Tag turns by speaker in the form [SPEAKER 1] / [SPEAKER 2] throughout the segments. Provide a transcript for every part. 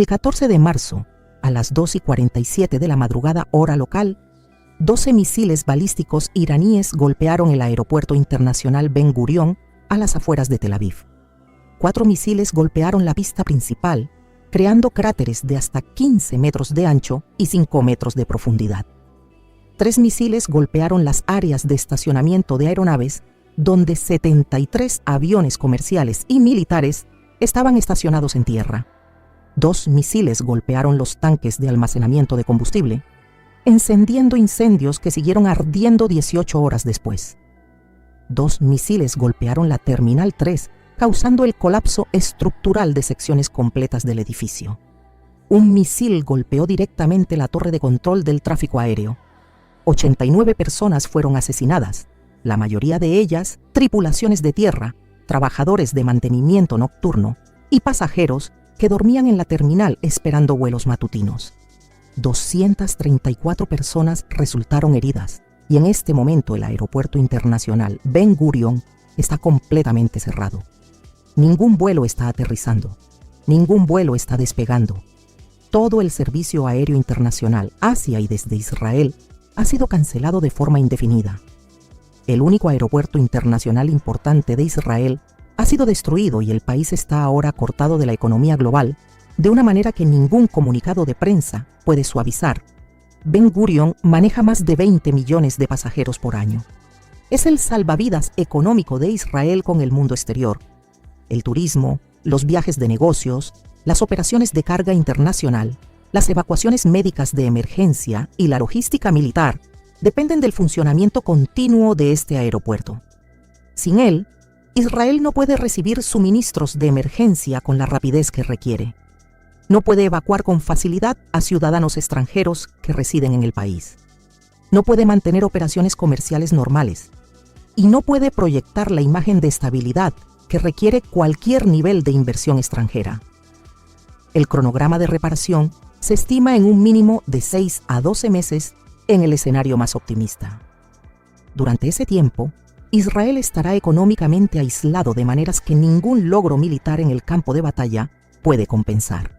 [SPEAKER 1] El 14 de marzo, a las 2:47 de la madrugada hora local, 12 misiles balísticos iraníes golpearon el aeropuerto internacional Ben Gurión a las afueras de Tel Aviv. 4 misiles golpearon la pista principal, creando cráteres de hasta 15 metros de ancho y 5 metros de profundidad. 3 misiles golpearon las áreas de estacionamiento de aeronaves, donde 73 aviones comerciales y militares estaban estacionados en tierra. 2 misiles golpearon los tanques de almacenamiento de combustible, encendiendo incendios que siguieron ardiendo 18 horas después. 2 misiles golpearon la Terminal 3, causando el colapso estructural de secciones completas del edificio. Un misil golpeó directamente la torre de control del tráfico aéreo. 89 personas fueron asesinadas, la mayoría de ellas tripulaciones de tierra, trabajadores de mantenimiento nocturno y pasajeros que dormían en la terminal esperando vuelos matutinos. 234 personas resultaron heridas y en este momento el aeropuerto internacional Ben Gurión está completamente cerrado. Ningún vuelo está aterrizando, ningún vuelo está despegando. Todo el servicio aéreo internacional hacia y desde Israel ha sido cancelado de forma indefinida. El único aeropuerto internacional importante de Israel ha sido destruido y el país está ahora cortado de la economía global de una manera que ningún comunicado de prensa puede suavizar. Ben Gurión maneja más de 20 millones de pasajeros por año. Es el salvavidas económico de Israel con el mundo exterior. El turismo, los viajes de negocios, las operaciones de carga internacional, las evacuaciones médicas de emergencia y la logística militar dependen del funcionamiento continuo de este aeropuerto. Sin él, Israel no puede recibir suministros de emergencia con la rapidez que requiere. No puede evacuar con facilidad a ciudadanos extranjeros que residen en el país. No puede mantener operaciones comerciales normales. Y no puede proyectar la imagen de estabilidad que requiere cualquier nivel de inversión extranjera. El cronograma de reparación se estima en un mínimo de 6 a 12 meses en el escenario más optimista. Durante ese tiempo, Israel estará económicamente aislado de maneras que ningún logro militar en el campo de batalla puede compensar.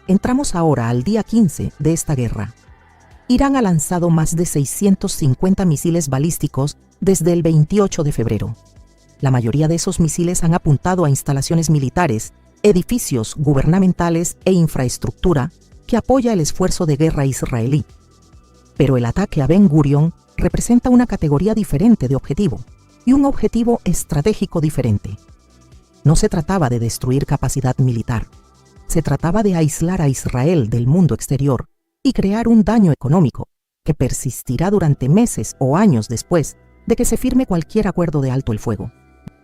[SPEAKER 1] Entramos ahora al día 15 de esta guerra. Irán ha lanzado más de 650 misiles balísticos desde el 28 de febrero. La mayoría de esos misiles han apuntado a instalaciones militares, edificios gubernamentales e infraestructura que apoya el esfuerzo de guerra israelí. Pero el ataque a Ben Gurión representa una categoría diferente de objetivo y un objetivo estratégico diferente. No se trataba de destruir capacidad militar. Se trataba de aislar a Israel del mundo exterior y crear un daño económico que persistirá durante meses o años después de que se firme cualquier acuerdo de alto el fuego.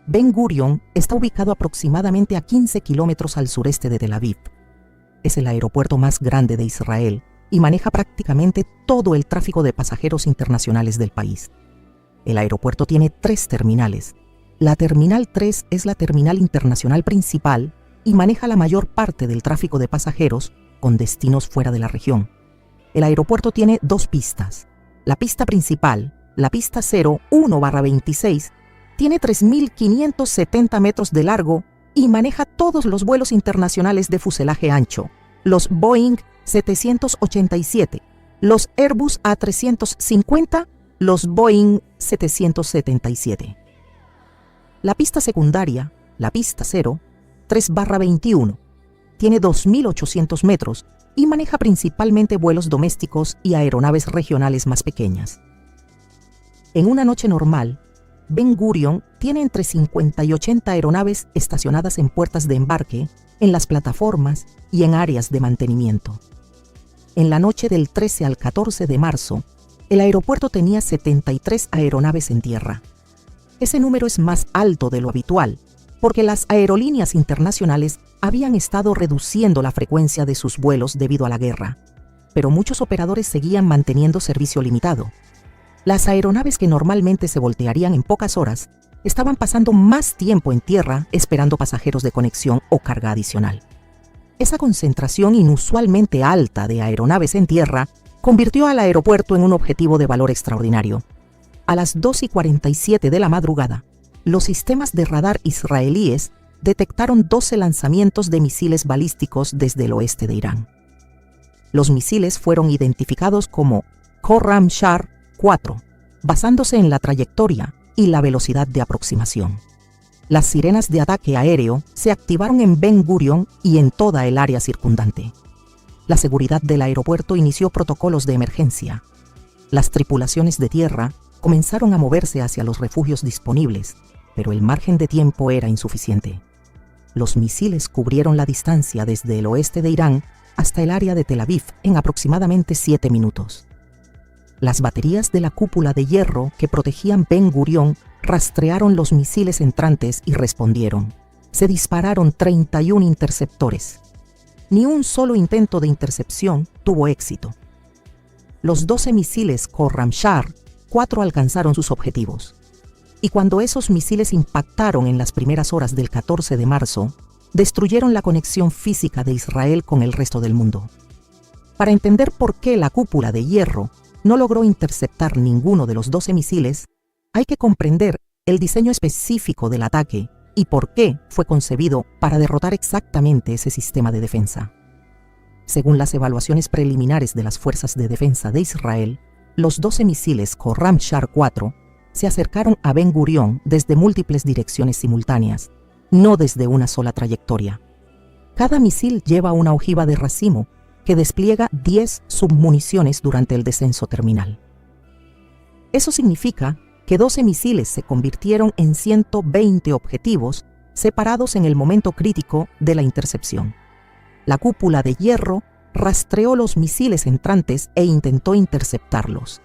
[SPEAKER 1] Ben Gurión está ubicado aproximadamente a 15 kilómetros al sureste de Tel Aviv. Es el aeropuerto más grande de Israel y maneja prácticamente todo el tráfico de pasajeros internacionales del país. El aeropuerto tiene 3 terminales. La Terminal 3 es la terminal internacional principal y maneja la mayor parte del tráfico de pasajeros con destinos fuera de la región. El aeropuerto tiene 2 pistas. La pista principal, la pista 01/26, tiene 3.570 metros de largo y maneja todos los vuelos internacionales de fuselaje ancho, los Boeing 787, los Airbus A350, los Boeing 777. La pista secundaria, la pista 03/21, tiene 2.800 metros y maneja principalmente vuelos domésticos y aeronaves regionales más pequeñas. En una noche normal, Ben Gurión tiene entre 50 y 80 aeronaves estacionadas en puertas de embarque, en las plataformas y en áreas de mantenimiento. En la noche del 13 al 14 de marzo, el aeropuerto tenía 73 aeronaves en tierra. Ese número es más alto de lo habitual, porque las aerolíneas internacionales habían estado reduciendo la frecuencia de sus vuelos debido a la guerra, pero muchos operadores seguían manteniendo servicio limitado. Las aeronaves que normalmente se voltearían en pocas horas estaban pasando más tiempo en tierra esperando pasajeros de conexión o carga adicional. Esa concentración inusualmente alta de aeronaves en tierra convirtió al aeropuerto en un objetivo de valor extraordinario. A las 2:47 de la madrugada, los sistemas de radar israelíes detectaron 12 lanzamientos de misiles balísticos desde el oeste de Irán. Los misiles fueron identificados como Khorramshahr-4, basándose en la trayectoria y la velocidad de aproximación. Las sirenas de ataque aéreo se activaron en Ben Gurion y en toda el área circundante. La seguridad del aeropuerto inició protocolos de emergencia. Las tripulaciones de tierra comenzaron a moverse hacia los refugios disponibles, pero el margen de tiempo era insuficiente. Los misiles cubrieron la distancia desde el oeste de Irán hasta el área de Tel Aviv en aproximadamente 7 minutos. Las baterías de la cúpula de hierro que protegían Ben Gurion rastrearon los misiles entrantes y respondieron. Se dispararon 31 interceptores. Ni un solo intento de intercepción tuvo éxito. Los 12 misiles Khorramshahr-4 alcanzaron sus objetivos. Y cuando esos misiles impactaron en las primeras horas del 14 de marzo, destruyeron la conexión física de Israel con el resto del mundo. Para entender por qué la cúpula de hierro no logró interceptar ninguno de los 12 misiles, hay que comprender el diseño específico del ataque y por qué fue concebido para derrotar exactamente ese sistema de defensa. Según las evaluaciones preliminares de las Fuerzas de Defensa de Israel, los 12 misiles Khorramshahr-4 se acercaron a Ben Gurion desde múltiples direcciones simultáneas, no desde una sola trayectoria. Cada misil lleva una ojiva de racimo que despliega 10 submuniciones durante el descenso terminal. Eso significa que 12 misiles se convirtieron en 120 objetivos separados en el momento crítico de la intercepción. La cúpula de hierro rastreó los misiles entrantes e intentó interceptarlos.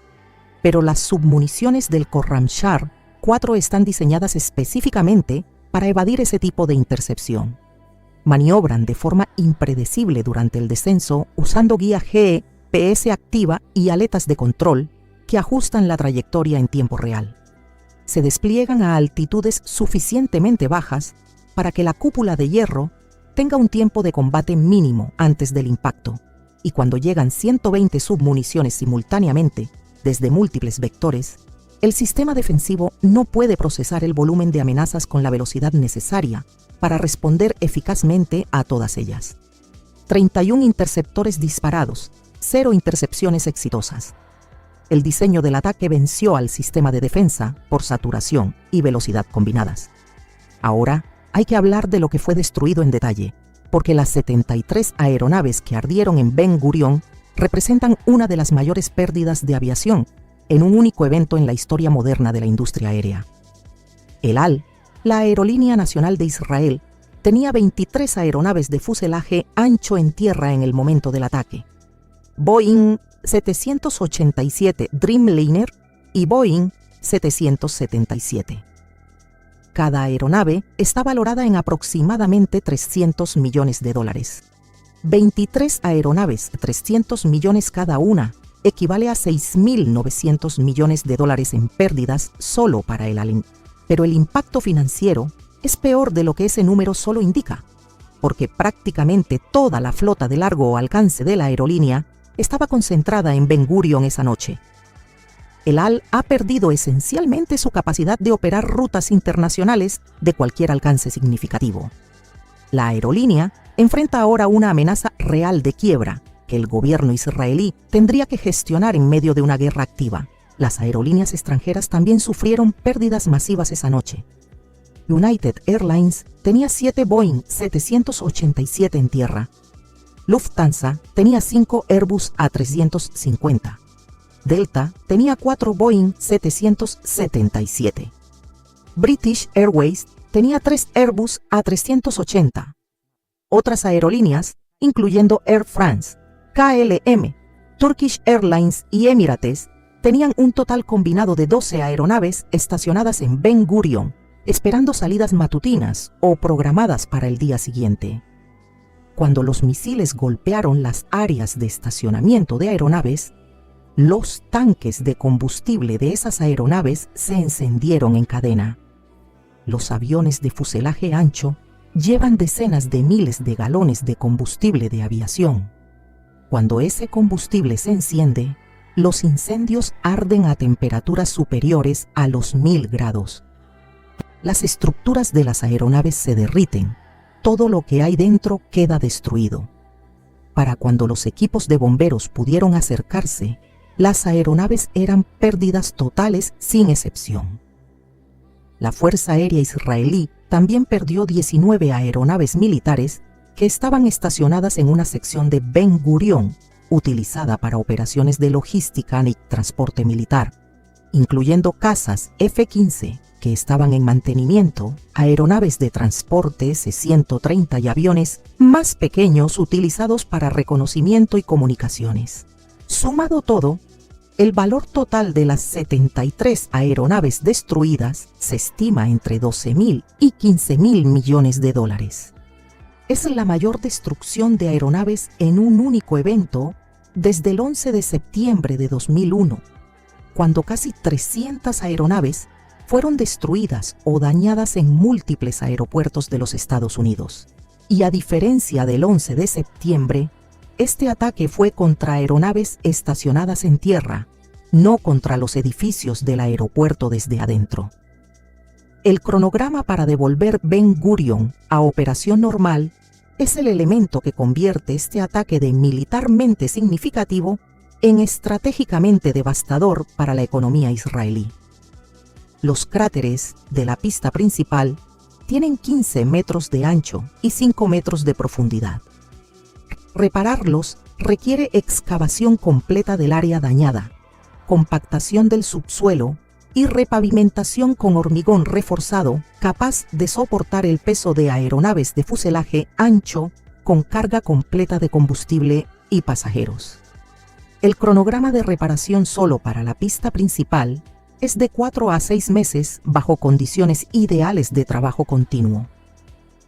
[SPEAKER 1] Pero las submuniciones del Khorramshahr-4 están diseñadas específicamente para evadir ese tipo de intercepción. Maniobran de forma impredecible durante el descenso usando guía GPS activa y aletas de control que ajustan la trayectoria en tiempo real. Se despliegan a altitudes suficientemente bajas para que la cúpula de hierro tenga un tiempo de combate mínimo antes del impacto, y cuando llegan 120 submuniciones simultáneamente desde múltiples vectores, el sistema defensivo no puede procesar el volumen de amenazas con la velocidad necesaria para responder eficazmente a todas ellas. 31 interceptores disparados, 0 intercepciones exitosas. El diseño del ataque venció al sistema de defensa por saturación y velocidad combinadas. Ahora hay que hablar de lo que fue destruido en detalle, porque las 73 aeronaves que ardieron en Ben Gurion representan una de las mayores pérdidas de aviación en un único evento en la historia moderna de la industria aérea. El Al, la aerolínea nacional de Israel, tenía 23 aeronaves de fuselaje ancho en tierra en el momento del ataque. Boeing 787 Dreamliner y Boeing 777. Cada aeronave está valorada en aproximadamente $300 millones. 23 aeronaves, 300 millones cada una, equivale a $6.900 millones en pérdidas solo para el ALEN. Pero el impacto financiero es peor de lo que ese número solo indica, porque prácticamente toda la flota de largo alcance de la aerolínea estaba concentrada en Ben Gurion esa noche. El AL ha perdido esencialmente su capacidad de operar rutas internacionales de cualquier alcance significativo. La aerolínea enfrenta ahora una amenaza real de quiebra que el gobierno israelí tendría que gestionar en medio de una guerra activa. Las aerolíneas extranjeras también sufrieron pérdidas masivas esa noche. United Airlines tenía 7 Boeing 787 en tierra. Lufthansa tenía 5 Airbus A350. Delta tenía 4 Boeing 777. British Airways tenía 3 Airbus A380. Otras aerolíneas, incluyendo Air France, KLM, Turkish Airlines y Emirates, tenían un total combinado de 12 aeronaves estacionadas en Ben Gurion, esperando salidas matutinas o programadas para el día siguiente. Cuando los misiles golpearon las áreas de estacionamiento de aeronaves, los tanques de combustible de esas aeronaves se encendieron en cadena. Los aviones de fuselaje ancho llevan decenas de miles de galones de combustible de aviación. Cuando ese combustible se enciende, los incendios arden a temperaturas superiores a los 1000 grados. las estructuras de las aeronaves se derriten, todo lo que hay dentro queda destruido. Para cuando los equipos de bomberos pudieron acercarse, las aeronaves eran pérdidas totales sin excepción. La Fuerza Aérea Israelí también perdió 19 aeronaves militares que estaban estacionadas en una sección de Ben Gurion, utilizada para operaciones de logística y transporte militar, incluyendo cazas F-15 que estaban en mantenimiento, aeronaves de transporte C-130 y aviones más pequeños utilizados para reconocimiento y comunicaciones. Sumado todo, el valor total de las 73 aeronaves destruidas se estima entre 12.000 y 15.000 millones de dólares. Es la mayor destrucción de aeronaves en un único evento desde el 11 de septiembre de 2001, cuando casi 300 aeronaves fueron destruidas o dañadas en múltiples aeropuertos de los Estados Unidos. Y a diferencia del 11 de septiembre, este ataque fue contra aeronaves estacionadas en tierra, no contra los edificios del aeropuerto desde adentro. El cronograma para devolver Ben Gurion a operación normal es el elemento que convierte este ataque de militarmente significativo en estratégicamente devastador para la economía israelí. Los cráteres de la pista principal tienen 15 metros de ancho y 5 metros de profundidad. Repararlos requiere excavación completa del área dañada, compactación del subsuelo y repavimentación con hormigón reforzado capaz de soportar el peso de aeronaves de fuselaje ancho con carga completa de combustible y pasajeros. El cronograma de reparación solo para la pista principal es de 4 a 6 meses bajo condiciones ideales de trabajo continuo.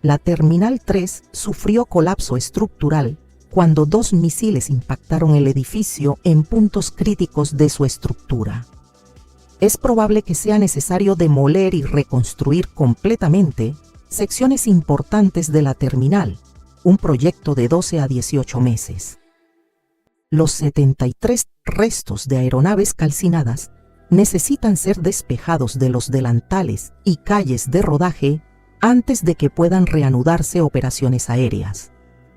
[SPEAKER 1] La Terminal 3 sufrió colapso estructural cuando 2 misiles impactaron el edificio en puntos críticos de su estructura. Es probable que sea necesario demoler y reconstruir completamente secciones importantes de la terminal, un proyecto de 12 a 18 meses. Los 73 restos de aeronaves calcinadas necesitan ser despejados de los delantales y calles de rodaje antes de que puedan reanudarse operaciones aéreas.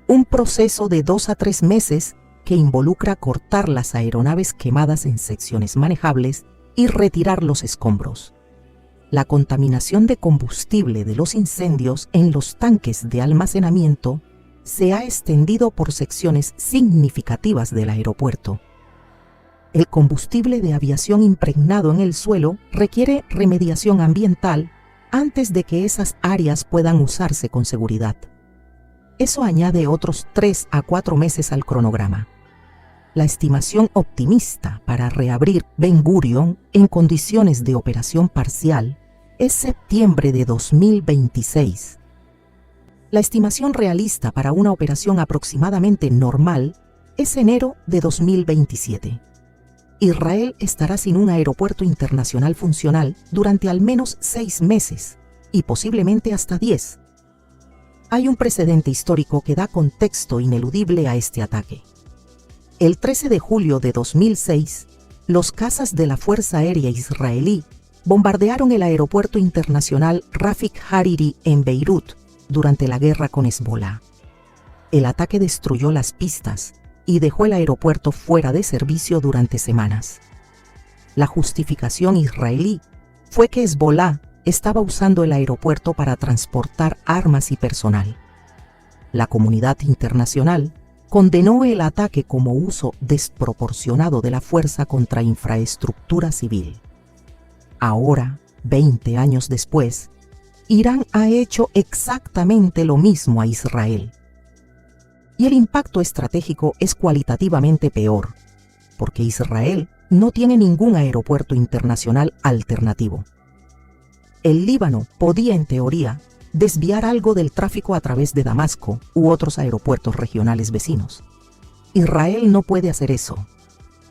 [SPEAKER 1] Un proceso de 2 a 3 meses que involucra cortar las aeronaves quemadas en secciones manejables y retirar los escombros. La contaminación de combustible de los incendios en los tanques de almacenamiento se ha extendido por secciones significativas del aeropuerto. El combustible de aviación impregnado en el suelo requiere remediación ambiental antes de que esas áreas puedan usarse con seguridad. Eso añade otros 3 a 4 meses al cronograma. La estimación optimista para reabrir Ben Gurion en condiciones de operación parcial es septiembre de 2026. La estimación realista para una operación aproximadamente normal es enero de 2027. Israel estará sin un aeropuerto internacional funcional durante al menos 6 meses y posiblemente hasta 10. Hay un precedente histórico que da contexto ineludible a este ataque. El 13 de julio de 2006, los cazas de la Fuerza Aérea Israelí bombardearon el aeropuerto internacional Rafik Hariri en Beirut durante la guerra con Hezbollah. El ataque destruyó las pistas y dejó el aeropuerto fuera de servicio durante semanas. La justificación israelí fue que Hezbollah estaba usando el aeropuerto para transportar armas y personal. La comunidad internacional condenó el ataque como uso desproporcionado de la fuerza contra infraestructura civil. Ahora, 20 años después, Irán ha hecho exactamente lo mismo a Israel. Y el impacto estratégico es cualitativamente peor, porque Israel no tiene ningún aeropuerto internacional alternativo. El Líbano podía, en teoría, desviar algo del tráfico a través de Damasco u otros aeropuertos regionales vecinos. Israel no puede hacer eso.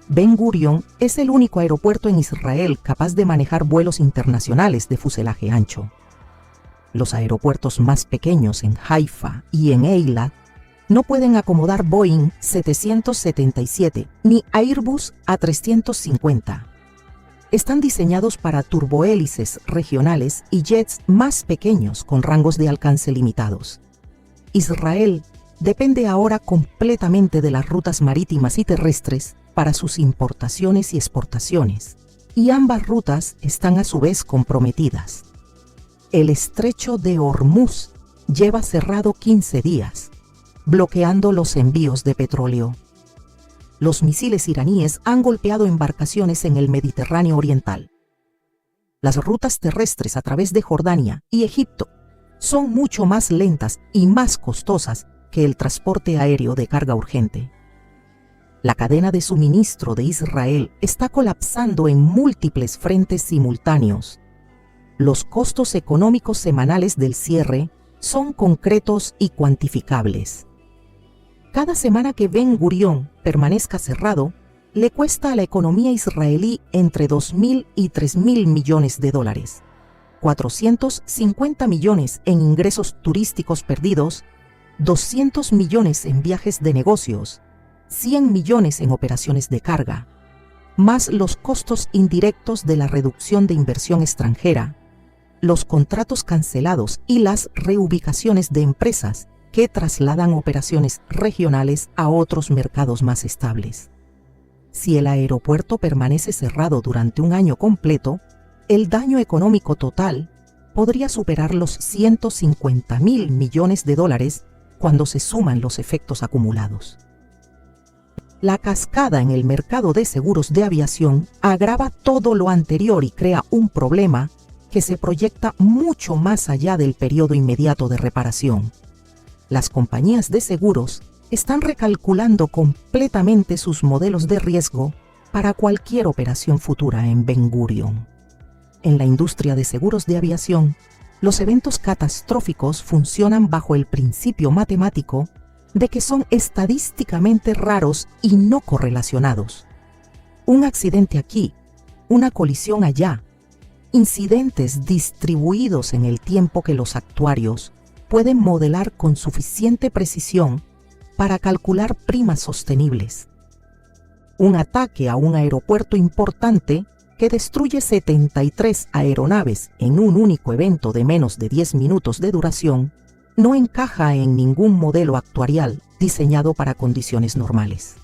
[SPEAKER 1] Ben Gurion es el único aeropuerto en Israel capaz de manejar vuelos internacionales de fuselaje ancho. Los aeropuertos más pequeños en Haifa y en Eilat no pueden acomodar Boeing 777 ni Airbus A350. están diseñados para turbohélices regionales y jets más pequeños con rangos de alcance limitados. Israel depende ahora completamente de las rutas marítimas y terrestres para sus importaciones y exportaciones, y ambas rutas están a su vez comprometidas. El estrecho de Hormuz lleva cerrado 15 días, bloqueando los envíos de petróleo. Los misiles iraníes han golpeado embarcaciones en el Mediterráneo Oriental. Las rutas terrestres a través de Jordania y Egipto son mucho más lentas y más costosas que el transporte aéreo de carga urgente. La cadena de suministro de Israel está colapsando en múltiples frentes simultáneos. Los costos económicos semanales del cierre son concretos y cuantificables. Cada semana que Ben Gurión permanezca cerrado, le cuesta a la economía israelí entre 2.000 y 3.000 millones de dólares, 450 millones en ingresos turísticos perdidos, 200 millones en viajes de negocios, 100 millones en operaciones de carga, más los costos indirectos de la reducción de inversión extranjera, los contratos cancelados y las reubicaciones de empresas que trasladan operaciones regionales a otros mercados más estables. Si el aeropuerto permanece cerrado durante un año completo, el daño económico total podría superar los 150.000 millones de dólares cuando se suman los efectos acumulados. La cascada en el mercado de seguros de aviación agrava todo lo anterior y crea un problema que se proyecta mucho más allá del periodo inmediato de reparación. Las compañías de seguros están recalculando completamente sus modelos de riesgo para cualquier operación futura en Ben Gurión. En la industria de seguros de aviación, los eventos catastróficos funcionan bajo el principio matemático de que son estadísticamente raros y no correlacionados. Un accidente aquí, una colisión allá, incidentes distribuidos en el tiempo que los actuarios pueden modelar con suficiente precisión para calcular primas sostenibles. Un ataque a un aeropuerto importante que destruye 73 aeronaves en un único evento de menos de 10 minutos de duración no encaja en ningún modelo actuarial diseñado para condiciones normales.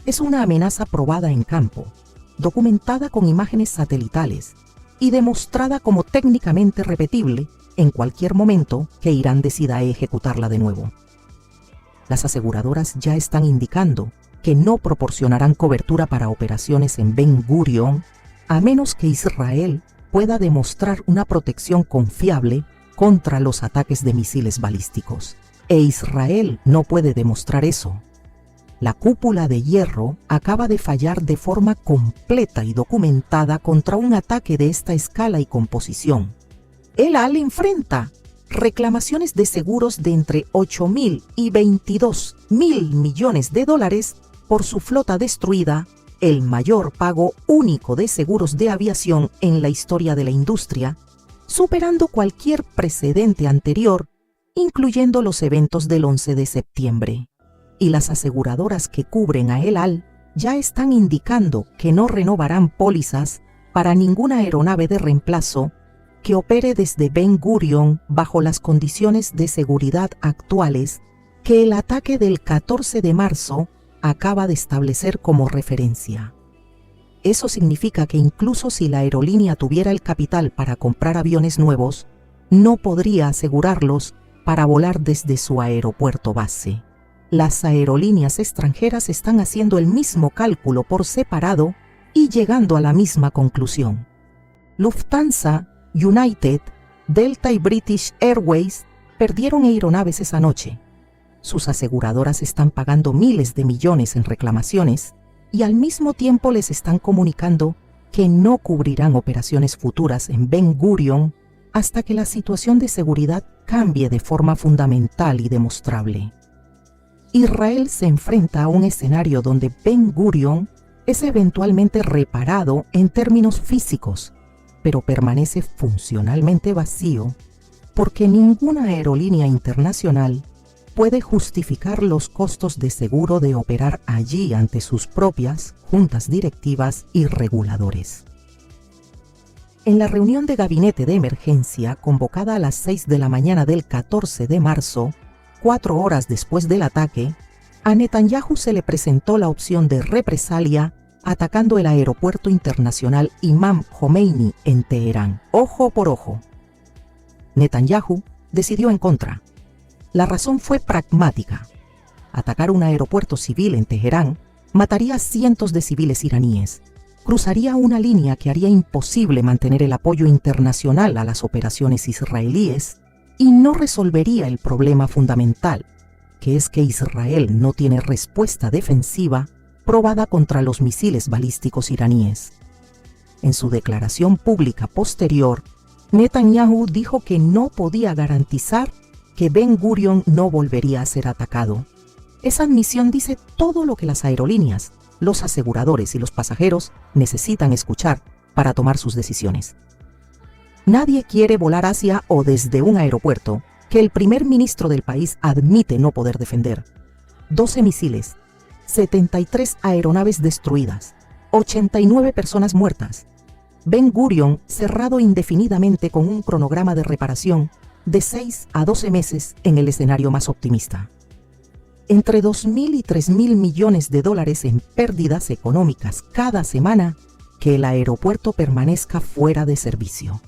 [SPEAKER 1] Es una amenaza probada en campo, documentada con imágenes satelitales y demostrada como técnicamente repetible en cualquier momento que Irán decida ejecutarla de nuevo. Las aseguradoras ya están indicando que no proporcionarán cobertura para operaciones en Ben Gurión a menos que Israel pueda demostrar una protección confiable contra los ataques de misiles balísticos. E Israel no puede demostrar eso. La cúpula de hierro acaba de fallar de forma completa y documentada contra un ataque de esta escala y composición. El Al enfrenta reclamaciones de seguros de entre 8.000 y 22.000 millones de dólares por su flota destruida, el mayor pago único de seguros de aviación en la historia de la industria, superando cualquier precedente anterior, incluyendo los eventos del 11 de septiembre. Y las aseguradoras que cubren a El Al ya están indicando que no renovarán pólizas para ninguna aeronave de reemplazo que opere desde Ben Gurión bajo las condiciones de seguridad actuales que el ataque del 14 de marzo acaba de establecer como referencia. Eso significa que incluso si la aerolínea tuviera el capital para comprar aviones nuevos, no podría asegurarlos para volar desde su aeropuerto base. Las aerolíneas extranjeras están haciendo el mismo cálculo por separado y llegando a la misma conclusión. Lufthansa, United, Delta y British Airways perdieron aeronaves esa noche. Sus aseguradoras están pagando miles de millones en reclamaciones y al mismo tiempo les están comunicando que no cubrirán operaciones futuras en Ben Gurión hasta que la situación de seguridad cambie de forma fundamental y demostrable. Israel se enfrenta a un escenario donde Ben Gurión es eventualmente reparado en términos físicos, pero permanece funcionalmente vacío porque ninguna aerolínea internacional puede justificar los costos de seguro de operar allí ante sus propias juntas directivas y reguladores. En la reunión de gabinete de emergencia convocada a las 6 de la mañana del 14 de marzo, 4 horas después del ataque, a Netanyahu se le presentó la opción de represalia atacando el aeropuerto internacional Imam Khomeini en Teherán, ojo por ojo. Netanyahu decidió en contra. La razón fue pragmática. Atacar un aeropuerto civil en Teherán mataría a cientos de civiles iraníes, cruzaría una línea que haría imposible mantener el apoyo internacional a las operaciones israelíes y no resolvería el problema fundamental, que es que Israel no tiene respuesta defensiva probada contra los misiles balísticos iraníes. En su declaración pública posterior, Netanyahu dijo que no podía garantizar que Ben Gurion no volvería a ser atacado. Esa admisión dice todo lo que las aerolíneas, los aseguradores y los pasajeros necesitan escuchar para tomar sus decisiones. Nadie quiere volar hacia o desde un aeropuerto que el primer ministro del país admite no poder defender. 12 misiles, 73 aeronaves destruidas, 89 personas muertas. Ben Gurion cerrado indefinidamente con un cronograma de reparación de 6 a 12 meses en el escenario más optimista. Entre 2.000 y 3.000 millones de dólares en pérdidas económicas cada semana que el aeropuerto permanezca fuera de servicio.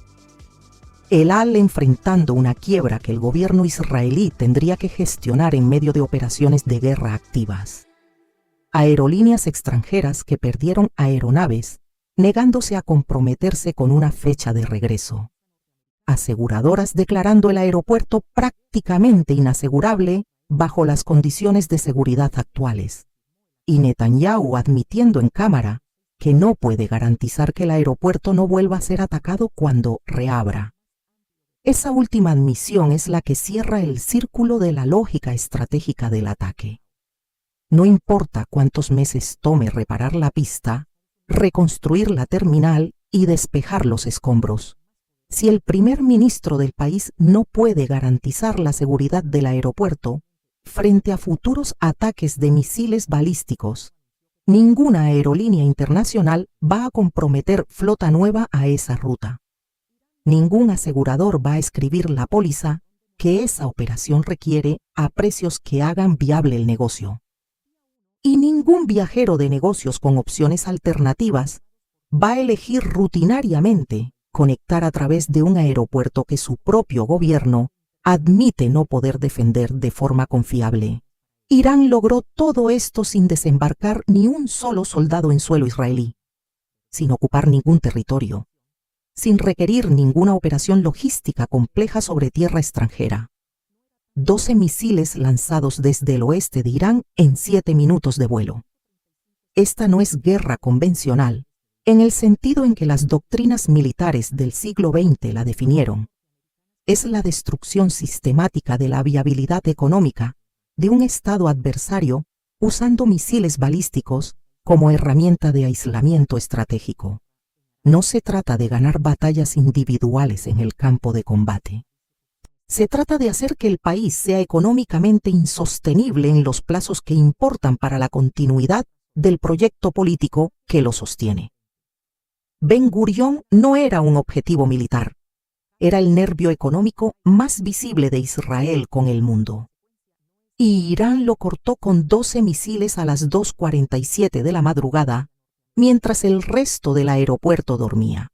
[SPEAKER 1] El AL enfrentando una quiebra que el gobierno israelí tendría que gestionar en medio de operaciones de guerra activas. Aerolíneas extranjeras que perdieron aeronaves, negándose a comprometerse con una fecha de regreso. Aseguradoras declarando el aeropuerto prácticamente inasegurable bajo las condiciones de seguridad actuales. Y Netanyahu admitiendo en cámara que no puede garantizar que el aeropuerto no vuelva a ser atacado cuando reabra. Esa última admisión es la que cierra el círculo de la lógica estratégica del ataque. No importa cuántos meses tome reparar la pista, reconstruir la terminal y despejar los escombros. Si el primer ministro del país no puede garantizar la seguridad del aeropuerto frente a futuros ataques de misiles balísticos, ninguna aerolínea internacional va a comprometer flota nueva a esa ruta. Ningún asegurador va a escribir la póliza que esa operación requiere a precios que hagan viable el negocio. Y ningún viajero de negocios con opciones alternativas va a elegir rutinariamente conectar a través de un aeropuerto que su propio gobierno admite no poder defender de forma confiable. Irán logró todo esto sin desembarcar ni un solo soldado en suelo israelí, sin ocupar ningún territorio, sin requerir ninguna operación logística compleja sobre tierra extranjera. 12 misiles lanzados desde el oeste de Irán en 7 minutos de vuelo. Esta no es guerra convencional, en el sentido en que las doctrinas militares del siglo XX la definieron. Es la destrucción sistemática de la viabilidad económica de un Estado adversario usando misiles balísticos como herramienta de aislamiento estratégico. No se trata de ganar batallas individuales en el campo de combate. Se trata de hacer que el país sea económicamente insostenible en los plazos que importan para la continuidad del proyecto político que lo sostiene. Ben Gurion no era un objetivo militar, era el nervio económico más visible de Israel con el mundo. Y Irán lo cortó con 12 misiles a las 2:47 de la madrugada, mientras el resto del aeropuerto dormía.